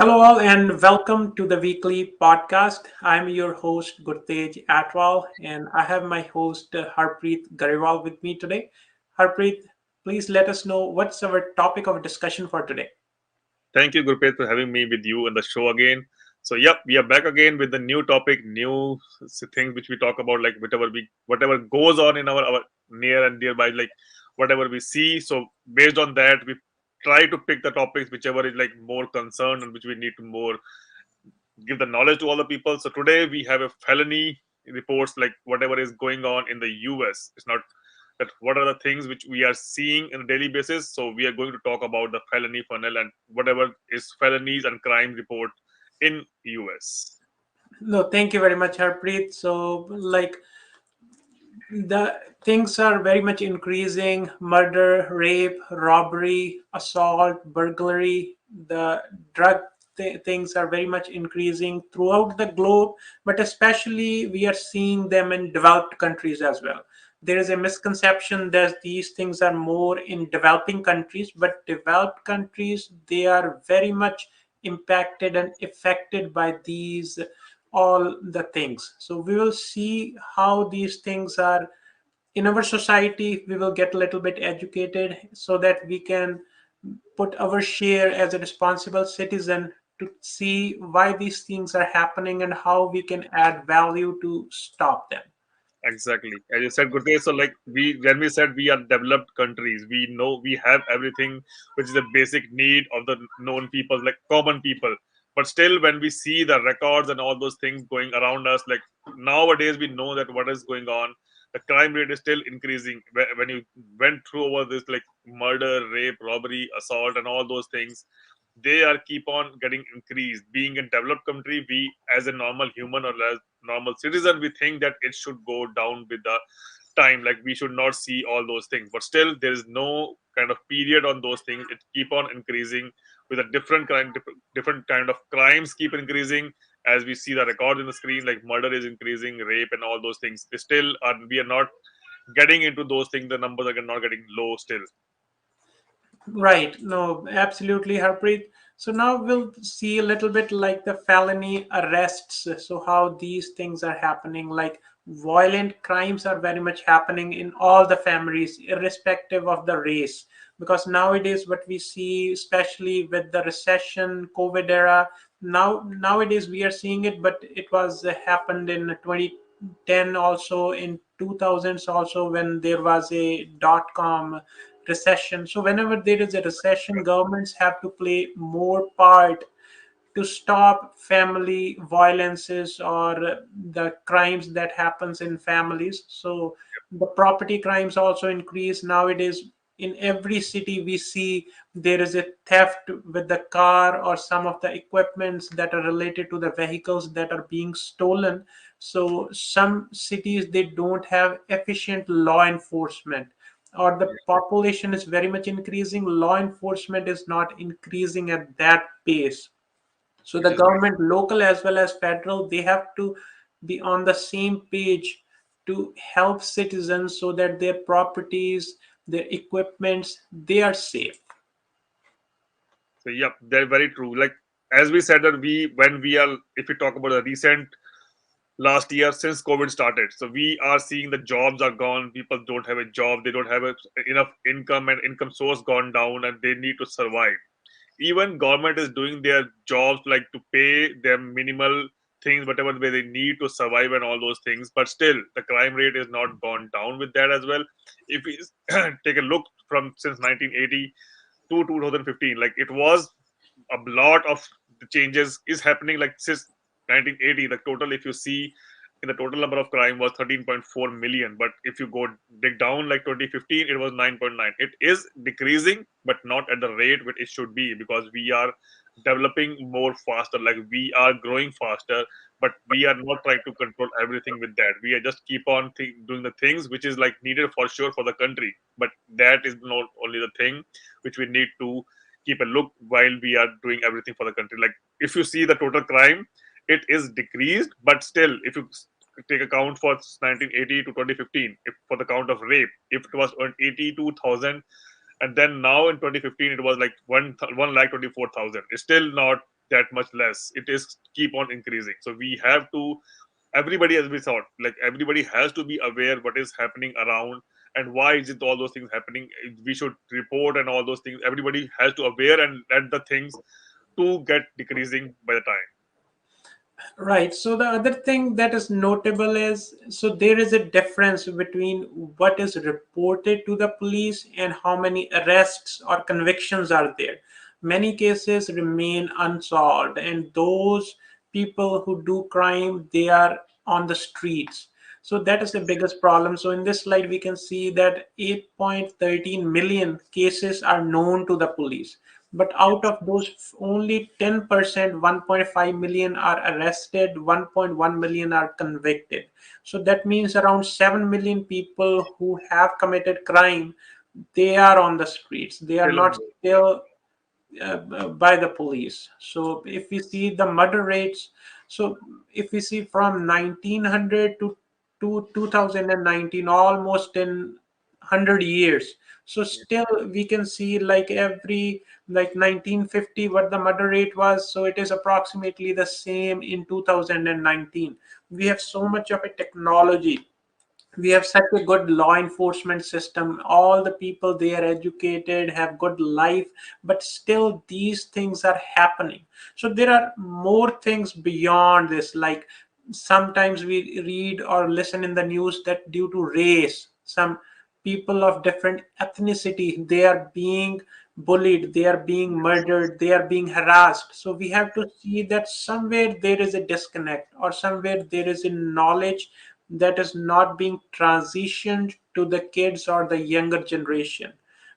Hello, all, and welcome to the weekly podcast. I'm your host, Gurtej Atwal, and I have my host, Harpreet Gariwal, with me today. Harpreet, please let us know what's our topic of discussion for today. Thank you, Gurpreet, for having me with you on the show again. So, yep, we are back again with the new topic, new things which we talk about, like whatever goes on in our near and nearby, like whatever we see. So, based on that, we try to pick the topics whichever is like more concerned and which we need to more give the knowledge to all the people. So, today we have a felony reports, like whatever is going on in the US. It's not that what are the things which we are seeing on a daily basis. So we are going to talk about the felony funnel and whatever is felonies and crime report in US. No, thank you very much, Harpreet. So, the things are very much increasing: murder, rape, robbery, assault, burglary. The drug things are very much increasing throughout the globe, but especially we are seeing them in developed countries as well. There is a misconception that these things are more in developing countries, but developed countries, they are very much impacted and affected by these all the things. So we will see how these things are in our society. We will get a little bit educated so that we can put our share as a responsible citizen to see why these things are happening and how we can add value to stop them. Exactly. As you said, Gurdeep, so like when we said we are developed countries, we know we have everything which is a basic need of the known people, like common people. But still, when we see the records and all those things going around us, like nowadays we know that what is going on, the crime rate is still increasing. When you went through over this, like murder, rape, robbery, assault, and all those things, they are keep on getting increased. Being a developed country, we as a normal human or as normal citizen, we think that it should go down with the time, like we should not see all those things, but still there is no kind of period on those things. It keep on increasing with a different kind of crimes keep increasing. As we see the record in the screen, like murder is increasing, rape and all those things, they still are, we are not getting into those things. The numbers are not getting low still. Right. No, absolutely, Harpreet. So now we'll see a little bit like the felony arrests. So how these things are happening, like violent crimes are very much happening in all the families, irrespective of the race. Because nowadays, what we see, especially with the recession, COVID era, nowadays we are seeing it, but it was happened in 2010, also in 2000s, also when there was a dot-com recession. So whenever there is a recession, governments have to play more part to stop family violences or the crimes that happens in families. So the property crimes also increase nowadays. In every city we see there is a theft with the car or some of the equipments that are related to the vehicles that are being stolen. So some cities, they don't have efficient law enforcement, or the population is very much increasing, law enforcement is not increasing at that pace. So Which the is right. government, local as well as federal, they have to be on the same page to help citizens so that their properties, their equipments, they are safe. So yep, they're very true. Like as we said that we when we are, if we talk about the recent last year since COVID started, so we are seeing the jobs are gone. People don't have a job. They don't have enough income, and income source gone down, and they need to survive. Even government is doing their jobs, like to pay them minimal things, whatever way they need to survive and all those things. But still, the crime rate is not gone down with that as well. If we take a look from since 1980 to 2015, like it was a lot of the changes is happening, like since 1980 the total, if you see in the total number of crime was 13.4 million, but if you go dig down like 2015 it was 9.9. It is decreasing but not at the rate which it should be, because we are developing more faster, like we are growing faster, but we are not trying to control everything with that. We are just keep on doing the things which is like needed for sure for the country, but that is not only the thing which we need to keep a look while we are doing everything for the country. Like if you see the total crime, it is decreased, but still, if you take account for 1980 to 2015, if for the count of rape, if it was on 82,000, and then now in 2015 it was like 1 lakh 24,000. It's still not that much less. It is keep on increasing. So we have to, everybody, as we thought, like everybody has to be aware what is happening around and why is it all those things happening. We should report and all those things. Everybody has to aware and let the things to get decreasing by the time. Right. So the other thing that is notable is, so there is a difference between what is reported to the police and how many arrests or convictions are there. Many cases remain unsolved, and those people who do crime, they are on the streets. So that is the biggest problem. So in this slide, we can see that 8.13 million cases are known to the police, but out Yes. of those only 10%, 1.5 million are arrested, 1.1 million are convicted. So that means around 7 million people who have committed crime, they are on the streets, they are Still on not board. Yeah. still by the police. So if we see the murder rates, so if we see from 1900 to 2019, almost in 100 years, so Yeah. still we can see like every, like 1950 what the murder rate was, so it is approximately the same in 2019. We have so much of a technology, we have such a good law enforcement system, all the people they are educated, have good life, but still these things are happening. So there are more things beyond this, like sometimes we read or listen in the news that due to race, some people of different ethnicity, they are being bullied, they are being Yes. murdered, they are being harassed. So we have to see that somewhere there is a disconnect, or somewhere there is a knowledge that is not being transitioned to the kids or the younger generation.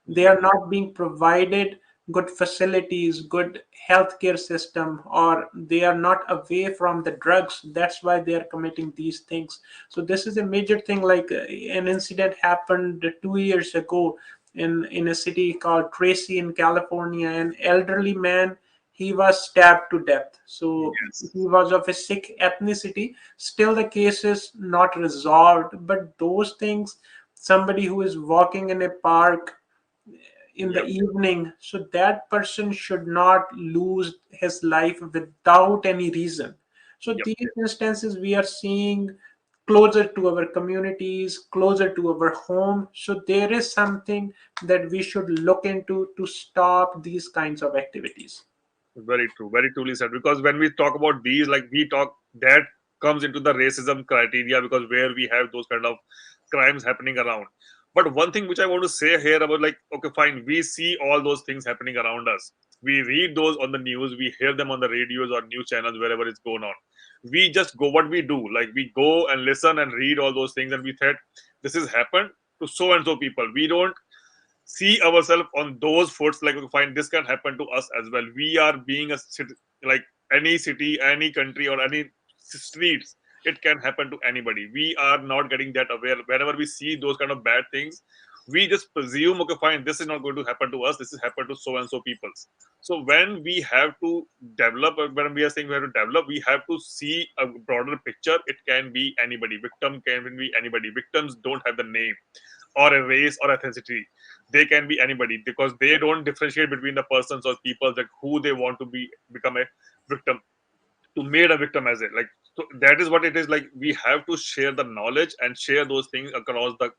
They Mhm. are not being provided good facilities, good healthcare system, or they are not away from the drugs. That's why they are committing these things. So this is a major thing. Like an incident happened 2 years ago in a city called Tracy in California. An elderly man, he was stabbed to death. So Yes. he was of a Sikh ethnicity. Still the case is not resolved, but those things, somebody who is walking in a park in the Yep. evening, so that person should not lose his life without any reason. So Yep. these instances we are seeing closer to our communities, closer to our home. So there is something that we should look into to stop these kinds of activities. Very true. Very truly said. Because when we talk about these, like we talk, that comes into the racism criteria because where we have those kind of crimes happening around. But one thing which I want to say here about, like, okay, fine, we see all those things happening around us. We read those on the news, we hear them on the radios or news channels, wherever it's going on. We just go, what we do, like we go and listen and read all those things, and we thought this has happened to so and so people. We don't see ourselves on those foots, like, okay, fine, this can happen to us as well. We are being a city, like any city, any country, or any streets, it can happen to anybody. We are not getting that aware. Whenever we see those kind of bad things, we just presume, okay, fine, this is not going to happen to us, this is happen to so and so peoples. So when we have to develop, when we are saying we have to develop, we have to see a broader picture. It can be anybody, victim can be anybody. Victims don't have the name or a race or ethnicity. They can be anybody because they don't differentiate between the persons or people that who they want to be become a victim, to made a victim as it, like, so that is what it is. Like we have to share the knowledge and share those things across the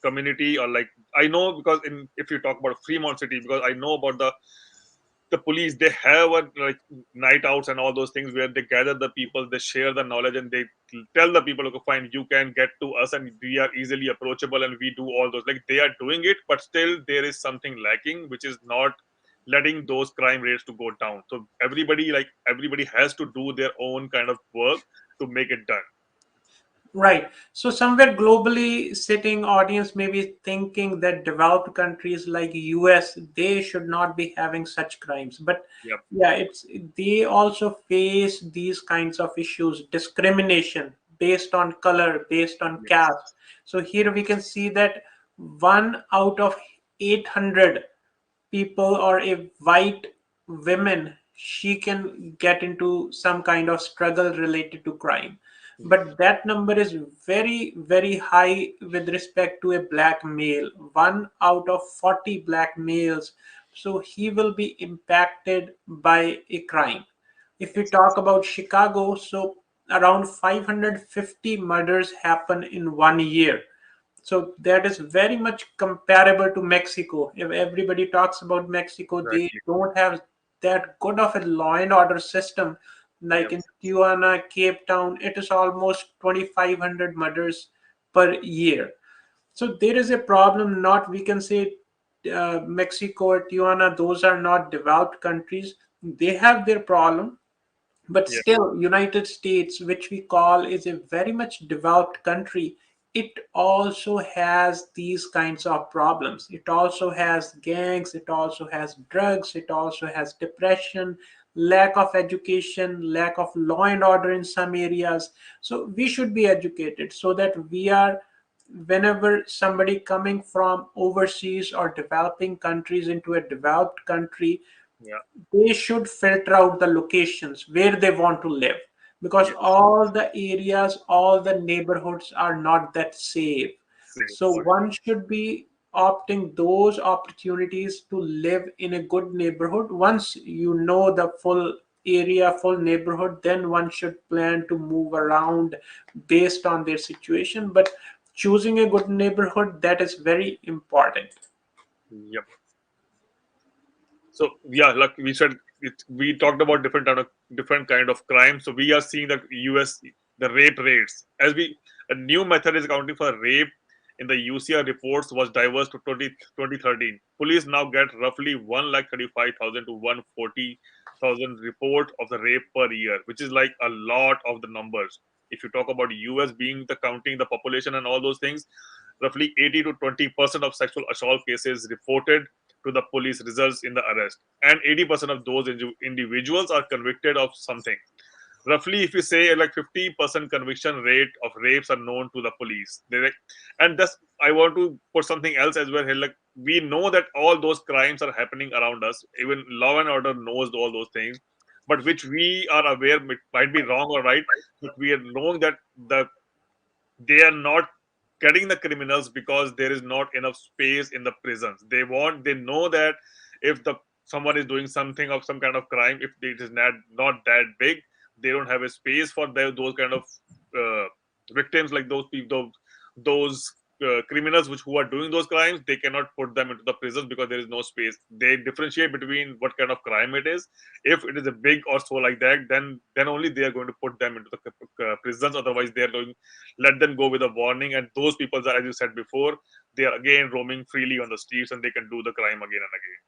community. Or like, I know, because in, if you talk about Fremont City, because I know about the police, they have a like night outs and all those things where they gather the people, they share the knowledge, and they tell the people, okay, fine, you can get to us and we are easily approachable, and we do all those, like they are doing it, but still there is something lacking, which is not letting those crime rates to go down. So everybody has to do their own kind of work to make it done. Right. So somewhere globally sitting audience may be thinking that developed countries like US, they should not be having such crimes. But Yep. yeah, it's they also face these kinds of issues, discrimination based on color, based on Yes. caste. So here we can see that 1 out of 800 people or a white woman, she can get into some kind of struggle related to crime, Yes. but that number is very very high with respect to a black male. 1 out of 40 black males, so he will be impacted by a crime. If we talk about Chicago, so around 550 murders happen in 1 year. So that is very much comparable to Mexico. If everybody talks about Mexico, they Exactly. don't have that good of a law and order system. Like Yep. in Tijuana, Cape Town, it is almost 2,500 murders per year. So there is a problem. Not we can say Mexico or Tijuana; those are not developed countries. They have their problem, but Yeah. still United States, which we call is a very much developed country, it also has these kinds of problems. It also has gangs, it also has drugs, it also has depression, lack of education, lack of law and order in some areas. So we should be educated so that we are, whenever somebody coming from overseas or developing countries into a developed country, Yeah. they should filter out the locations where they want to live, because Yes. all the areas, all the neighborhoods are not that safe. Same. So Same. one should be opting those opportunities to live in a good neighborhood. Once you know the full area, full neighborhood, then one should plan to move around based on their situation. But choosing a good neighborhood, that is very important. Yep. So yeah, like we said, we talked about different kind of crime. So we are seeing that US, the rape rates, as we a new method is accounting for rape in the UCR reports was diverse to 2013. Police now get roughly 1,35,000 to 140,000 report of the rape per year, which is like a lot of the numbers. If you talk about US being the counting the population and all those things, roughly 80 to 20% of sexual assault cases reported to the police results in the arrest, and 80% of those individuals are convicted of something. Roughly, if you say like 50% conviction rate of rapes are known to the police. And that's, I want to put something else as well here. Like, we know that all those crimes are happening around us. Even law and order knows all those things, but which we are aware might be wrong or right. But we are knowing that they are not getting the criminals because there is not enough space in the prisons. They know that if the someone is doing something of some kind of crime, if it is not that big, they don't have a space for those kind of uh, victims, like those people, those criminals which who are doing those crimes. They cannot put them into the prisons because there is no space. They differentiate between what kind of crime it is. If it is a big or so like that, then only they are going to put them into the prisons. Otherwise, they are going let them go with a warning. And those people, as you said before, they are again roaming freely on the streets and they can do the crime again and again.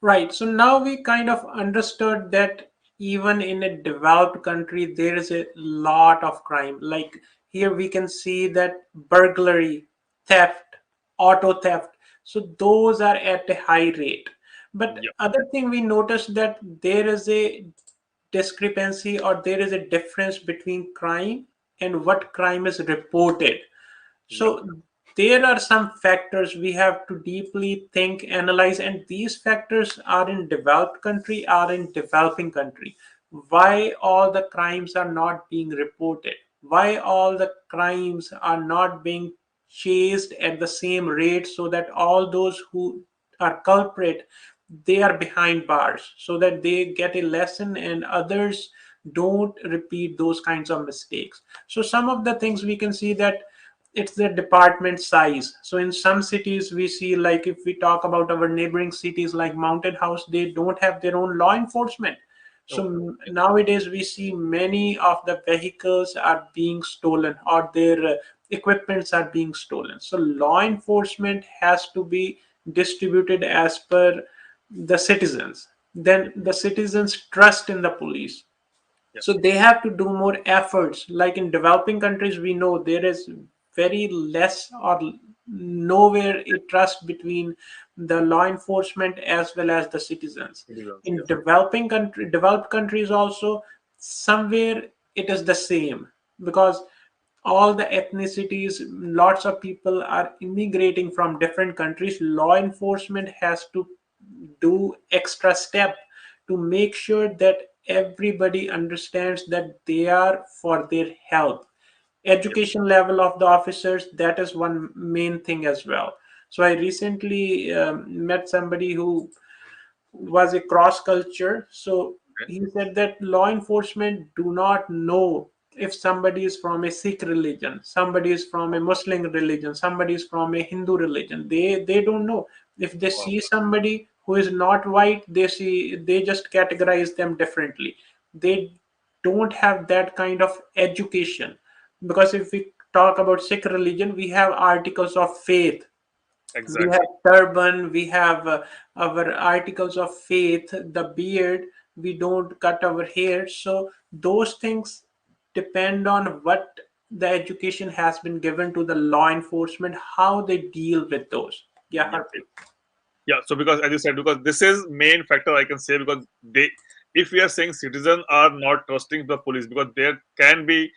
Right. So now we kind of understood that even in a developed country, there is a lot of crime. Like here we can see that burglary, theft, auto theft. So those are at a high rate. But Yep. other thing we noticed that there is a discrepancy, or there is a difference between crime and what crime is reported. Yep. So there are some factors we have to deeply think, analyze, and these factors are in developed country, are in developing country. Why all the crimes are not being reported? Why all the crimes are not being chased at the same rate, so that all those who are culprit, they are behind bars, so that they get a lesson and others don't repeat those kinds of mistakes. So some of the things we can see that it's the department size. So in some cities we see, like if we talk about our neighboring cities like Mountain House, they don't have their own law enforcement. So Okay. nowadays we see many of the vehicles are being stolen, or their equipments are being stolen. So law enforcement has to be distributed as per the citizens. Then the citizens trust in the police, Yep. so they have to do more efforts. Like in developing countries, we know there is very less or nowhere a trust between the law enforcement as well as the citizens. Citizens, In yes. developed countries also, somewhere it is the same, because all the ethnicities, lots of people are immigrating from different countries. Law enforcement has to do extra step to make sure that everybody understands that they are for their help. Yep. Education level of the officers, that is one main thing as well. So I recently met somebody who was a cross culture. So Okay. he said that law enforcement do not know if somebody is from a Sikh religion, somebody is from a Muslim religion, somebody is from a Hindu religion. They don't know. If they Wow. see somebody who is not white, they just categorize them differently. They don't have that kind of education, because if we talk about Sikh religion, we have articles of faith, we have Exactly. turban, we have our articles of faith, the beard, we don't cut our hair. So those things depend on what the education has been given to the law enforcement, how they deal with those. Yeah, Yep. Harpreet. Yeah. So because as you said, because this is main factor I can say, because they, if we are saying citizens are not trusting the police, because there can be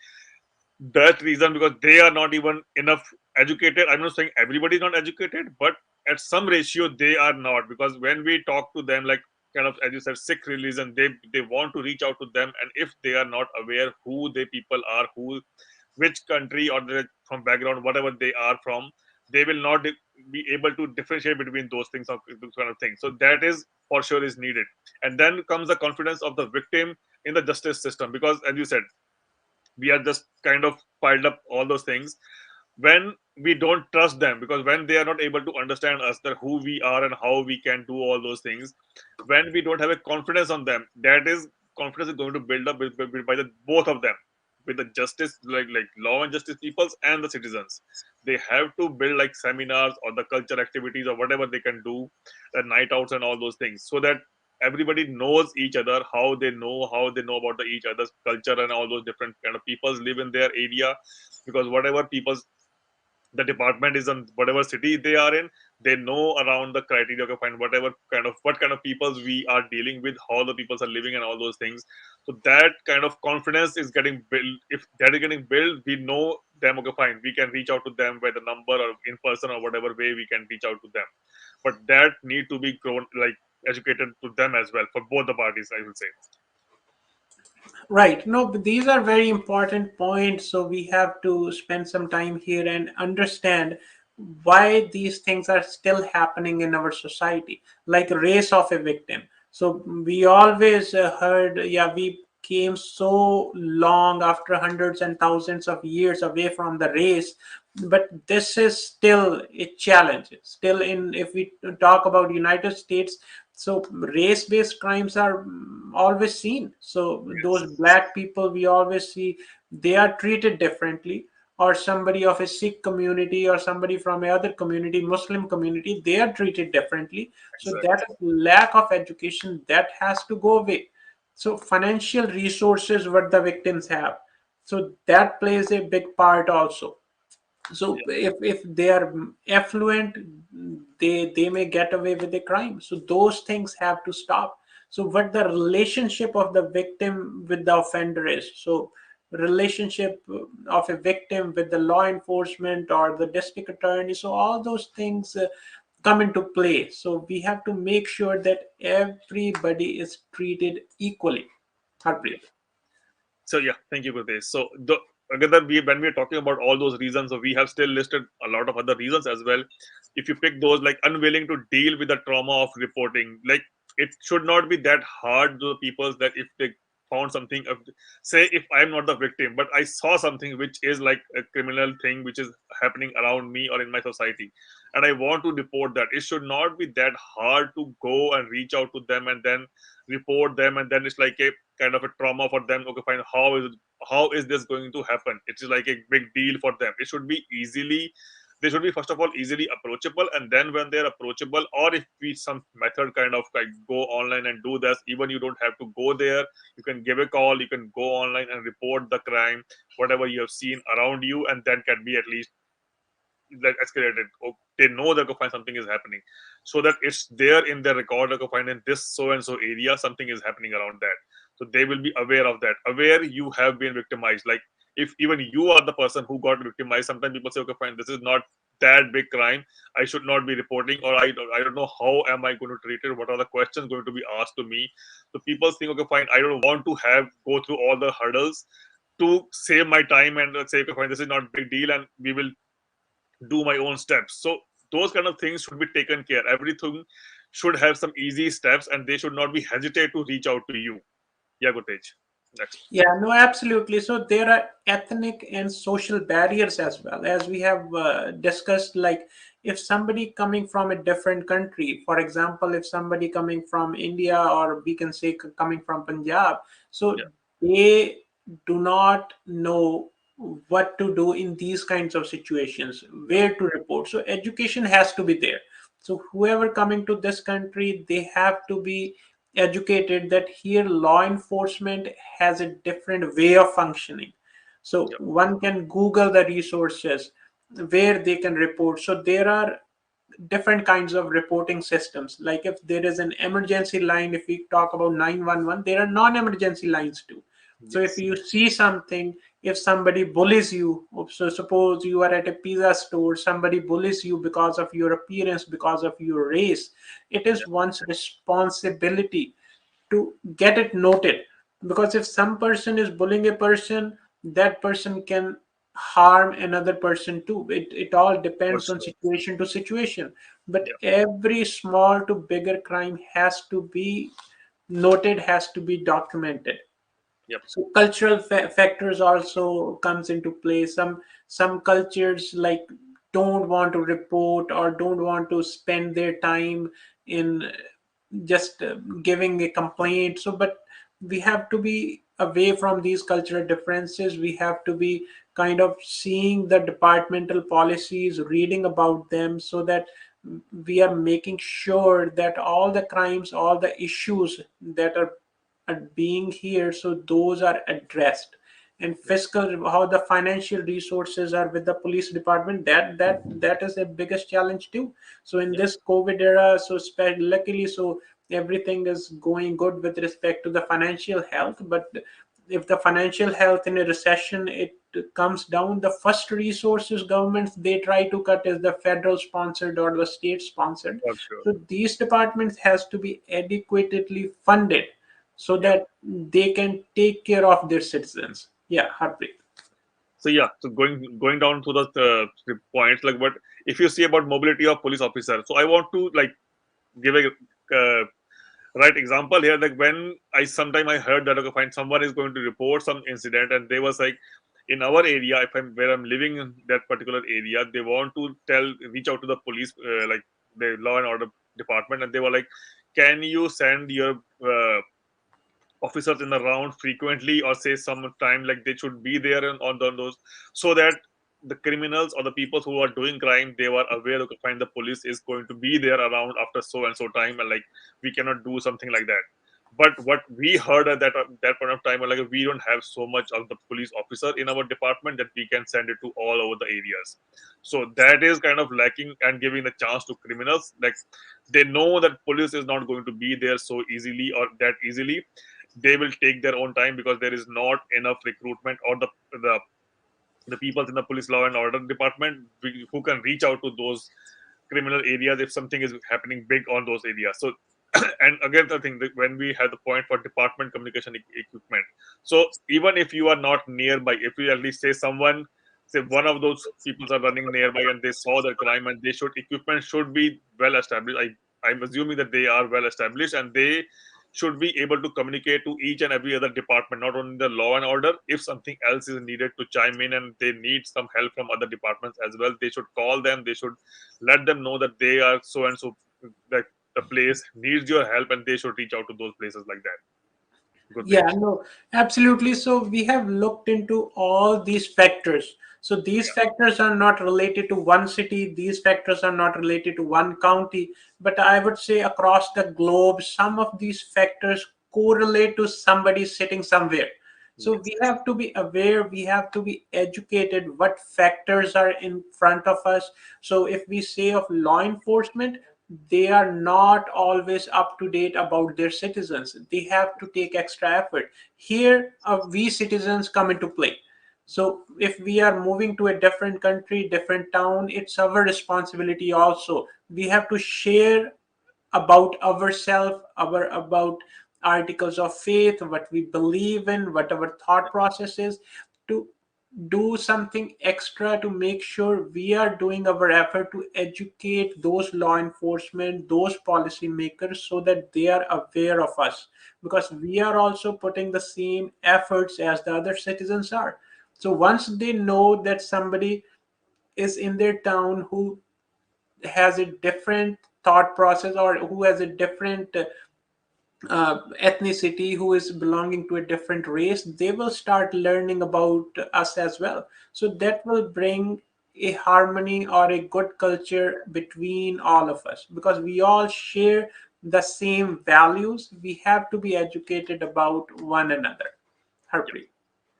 that reason, because they are not even enough educated. I'm not saying everybody is not educated, but at some ratio they are not, because when we talk to them, like kind of as you said, Sikh religion, they want to reach out to them, and if they are not aware who the people are, who, which country or the, from background, whatever they are from, they will not be able to differentiate between those things, or those kind of things. So that is for sure is needed. And then comes the confidence of the victim in the justice system, because as you said, we are just kind of piled up all those things when we don't trust them, because when they are not able to understand us, that who we are and how we can do all those things, when we don't have a confidence on them, that is, confidence is going to build up by the both of them, with the justice, like law and justice peoples and the citizens. They have to build like seminars or the culture activities or whatever they can do, the night outs and all those things, so that everybody knows each other, how they know about the each other's culture, and all those different kind of peoples live in their area. Because whatever people's, the department is in whatever city they are in, they know around the criteria to find whatever kind of, what kind of peoples we are dealing with, how the peoples are living and all those things. So that kind of confidence is getting built. If that is getting built, we know them, okay fine, we can reach out to them by the number or in person or whatever way we can reach out to them. But that need to be grown, like educated to them as well, for both the parties, I will say. Right. No, but these are very important points. So we have to spend some time here and understand why these things are still happening in our society, like race of a victim. So we always heard, yeah, we came so long after hundreds and thousands of years away from the race, but this is still a challenge. Still, in if we talk about United States, so race-based crimes are always seen. So those Yes, black people we always see, they are treated differently, or somebody of a Sikh community or somebody from a other community, Muslim community, they are treated differently. So that exactly. lack of education that has to go away. So financial resources what the victims have, so that plays a big part also. So Yeah, if they are affluent, they may get away with a crime. So those things have to stop. So what the relationship of the victim with the offender is, so relationship of a victim with the law enforcement or the district attorney, so all those things come into play. So we have to make sure that everybody is treated equally. yeah. Harpreet. So yeah, thank you, Gurdesh. So the again, when we are talking about all those reasons, so we have still listed a lot of other reasons as well. If you pick those, like unwilling to deal with the trauma of reporting, like it should not be that hard to the people that if they found something of, say if I'm not the victim, but I saw something which is like a criminal thing which is happening around me or in my society, and I want to report that, it should not be that hard to go and reach out to them and then report them. And then it's like a kind of a trauma for them, okay fine, how is this going to happen? It is like a big deal for them. It should be easily, they should be first of all easily approachable, and then when they're approachable, or if we some method kind of like go online and do this, even you don't have to go there, you can give a call, you can go online and report the crime, whatever you have seen around you, and then can be at least like escalated, or they know that go find something is happening, so that it's there in their record, like go find in this so and so area something is happening around that. So they will be aware of that, aware you have been victimized. Like if even you are the person who got victimized, sometimes people say, okay fine, this is not that big crime, I should not be reporting, or I don't know how am I going to treat it, what are the questions going to be asked to me. So people think, okay fine, I don't want to have go through all the hurdles to save my time, and say, okay fine, this is not big deal, and we will do my own steps. So those kind of things should be taken care. Everything should have some easy steps, and they should not be hesitate to reach out to you. Yeah, good age. Next. Yeah, no, absolutely. So there are ethnic and social barriers as well, as we have discussed. Like, if somebody coming from a different country, for example, if somebody coming from India, or we can say coming from Punjab, so Yeah, they do not know what to do in these kinds of situations, yeah, where to report. So education has to be there. So whoever coming to this country, they have to be educated that here law enforcement has a different way of functioning. So yeah, one can Google the resources where they can report. So there are different kinds of reporting systems. Like if there is an emergency line, if we talk about 911, there are non-emergency lines too. So if yes, you see something, if somebody bullies you, so suppose you are at a pizza store, somebody bullies you because of your appearance, because of your race, it is yeah, one's responsibility to get it noted. Because if some person is bullying a person, that person can harm another person too. It all for depends on sure. situation to situation. But Yeah, every small to bigger crime has to be noted, has to be documented. yep, So cultural factors also comes into play. Some cultures like don't want to report or don't want to spend their time in just giving a complaint. So but we have to be away from these cultural differences. We have to be kind of seeing the departmental policies, reading about them, so that we are making sure that all the crimes, all the issues that are being here, so those are addressed. And yep, fiscal, how the financial resources are with the police department, that is the biggest challenge too. So in yep, this COVID era, so luckily, so everything is going good with respect to the financial health. But if the financial health in a recession, it comes down, the first resources governments they try to cut is the federal sponsored or the state sponsored. for sure. So these departments has to be adequately funded so Yeah. that they can take care of their citizens. Yeah, Harpreet. So yeah, so going down to the points, like what if you see about mobility of police officers. So I want to like give a right example here. Like when I heard that okay, fine, someone is going to report some incident, and they was like, in our area, if I'm where I'm living in that particular area, they want to reach out to the police, like the law and order department, and they were like, can you send your officers in the round frequently, or say some time like they should be there on those, so that the criminals or the people who are doing crime, they were aware to find the police is going to be there around after so and so time, and like we cannot do something like that. But what we heard at that point of time, like we don't have so much of the police officer in our department that we can send it to all over the areas. So that is kind of lacking and giving the chance to criminals. Like they know that police is not going to be there so easily or that easily. They will take their own time because there is not enough recruitment, or the people in the police law and order department who can reach out to those criminal areas if something is happening big on those areas. So and again the thing that when we have the point for department communication equipment, so even if you are not nearby, if you at least say someone, say one of those people are running nearby and they saw the crime, and they should equipment should be well established. I'm assuming that they are well established, and they should be able to communicate to each and every other department, not only the law and order. If something else is needed to chime in and they need some help from other departments as well, they should call them. They should let them know that they are so and so, that the place needs your help, and they should reach out to those places like that. Good Yeah, page. no, absolutely. So we have looked into all these factors. So these Yeah, factors are not related to one city, these factors are not related to one county, but I would say across the globe, some of these factors correlate to somebody sitting somewhere. So yes, we have to be aware, we have to be educated what factors are in front of us. So if we say of law enforcement, they are not always up to date about their citizens. They have to take extra effort. Here, we citizens come into play. So if we are moving to a different country, different town, it's our responsibility also. We have to share about ourselves, our about articles of faith, what we believe in, what our thought process is, to do something extra to make sure we are doing our effort to educate those law enforcement, those policymakers, so that they are aware of us, because we are also putting the same efforts as the other citizens are. So once they know that somebody is in their town who has a different thought process, or who has a different ethnicity, who is belonging to a different race, they will start learning about us as well. So that will bring a harmony or a good culture between all of us, because we all share the same values. We have to be educated about one another. Harpreet.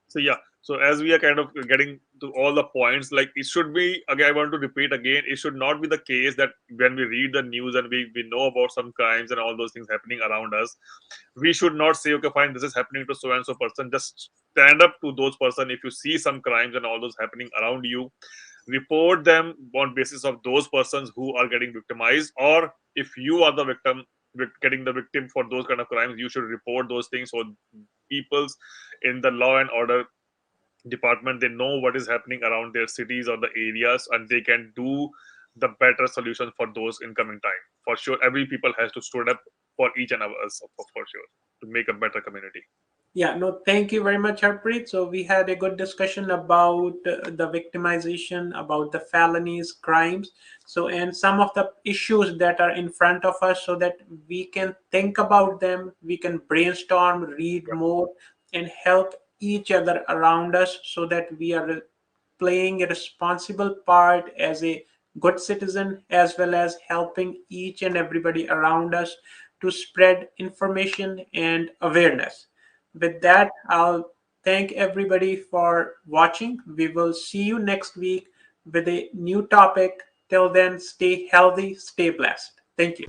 So yeah, so as we are kind of getting to all the points, like it should be again. I want to repeat again, it should not be the case that when we read the news and we know about some crimes and all those things happening around us, we should not say, okay, fine, this is happening to so and so person. Just stand up to those person. If you see some crimes and all those happening around you, report them on basis of those persons who are getting victimized, or if you are the victim, getting the victim for those kind of crimes, you should report those things. So people's in the law and order department, they know what is happening around their cities or the areas, and they can do the better solution for those incoming time. For sure, every people has to stood up for each and of us, for sure, to make a better community. Yeah, no, thank you very much, Harpreet. So we had a good discussion about the victimization, about the felonies, crimes. So, and some of the issues that are in front of us, so that we can think about them, we can brainstorm, read Yeah, more, and help each other around us, so that we are playing a responsible part as a good citizen, as well as helping each and everybody around us to spread information and awareness. With that, I'll thank everybody for watching. We will see you next week with a new topic. Till then, stay healthy, stay blessed. Thank you.